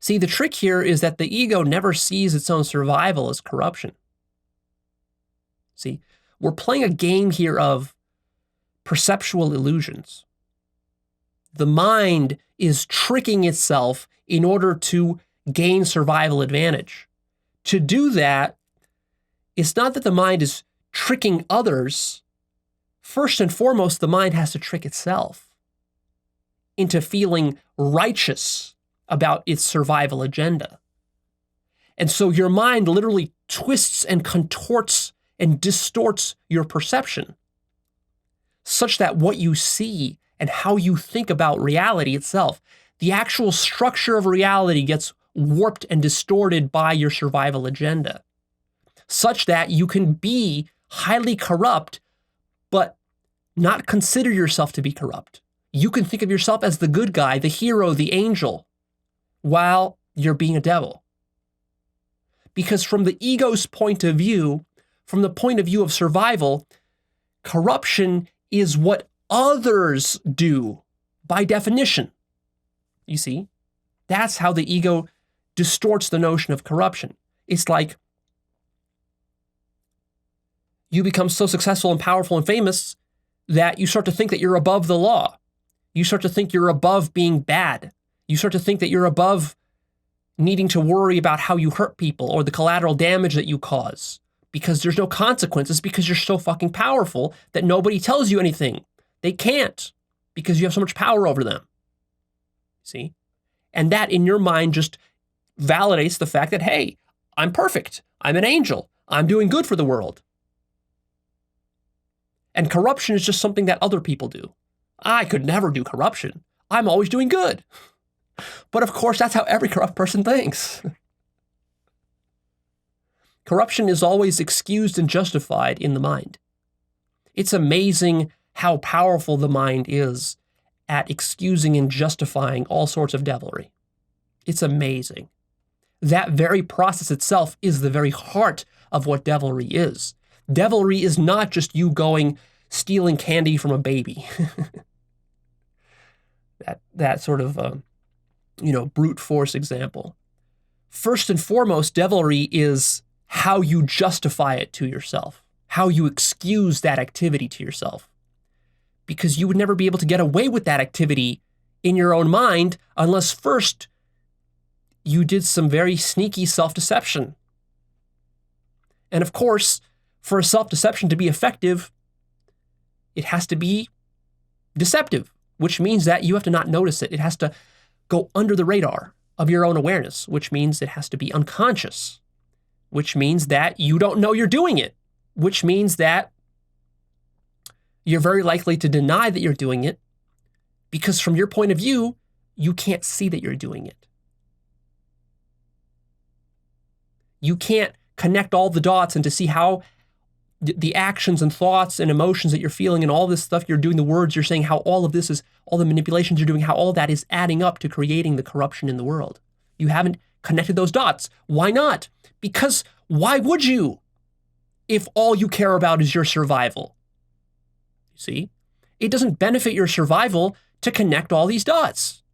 See, the trick here is that the ego never sees its own survival as corruption. See, we're playing a game here of perceptual illusions. The mind is tricking itself in order to gain survival advantage. To do that, it's not that the mind is tricking others. First and foremost, the mind has to trick itself into feeling righteous about its survival agenda. And so your mind literally twists and contorts and distorts your perception such that what you see and how you think about reality itself, the actual structure of reality gets warped and distorted by your survival agenda, such that you can be highly corrupt, but not consider yourself to be corrupt. You can think of yourself as the good guy, the hero, the angel, while you're being a devil. Because from the ego's point of view, from the point of view of survival, corruption is what others do by definition. You see, that's how the ego distorts the notion of corruption. It's like you become so successful and powerful and famous that you start to think that you're above the law. You start to think you're above being bad. You start to think that you're above needing to worry about how you hurt people or the collateral damage that you cause because there's no consequences because you're so fucking powerful that nobody tells you anything. They can't because you have so much power over them. See? And that in your mind just validates the fact that, hey, I'm perfect. I'm an angel. I'm doing good for the world. And corruption is just something that other people do. I could never do corruption. I'm always doing good. But of course, that's how every corrupt person thinks. Corruption is always excused and justified in the mind. It's amazing how powerful the mind is at excusing and justifying all sorts of devilry. It's amazing. That very process itself is the very heart of what devilry is. Devilry is not just you stealing candy from a baby. that sort of, brute force example. First and foremost, devilry is how you justify it to yourself, how you excuse that activity to yourself. Because you would never be able to get away with that activity in your own mind unless first you did some very sneaky self-deception. And of course, for a self-deception to be effective, it has to be deceptive, which means that you have to not notice it. It has to go under the radar of your own awareness, which means it has to be unconscious, which means that you don't know you're doing it, which means that you're very likely to deny that you're doing it because from your point of view, you can't see that you're doing it. You can't connect all the dots and to see how the actions and thoughts and emotions that you're feeling and all this stuff you're doing, the words you're saying, how all of this is, all the manipulations you're doing, how all that is adding up to creating the corruption in the world. You haven't connected those dots. Why not? Because why would you if all you care about is your survival? See, it doesn't benefit your survival to connect all these dots.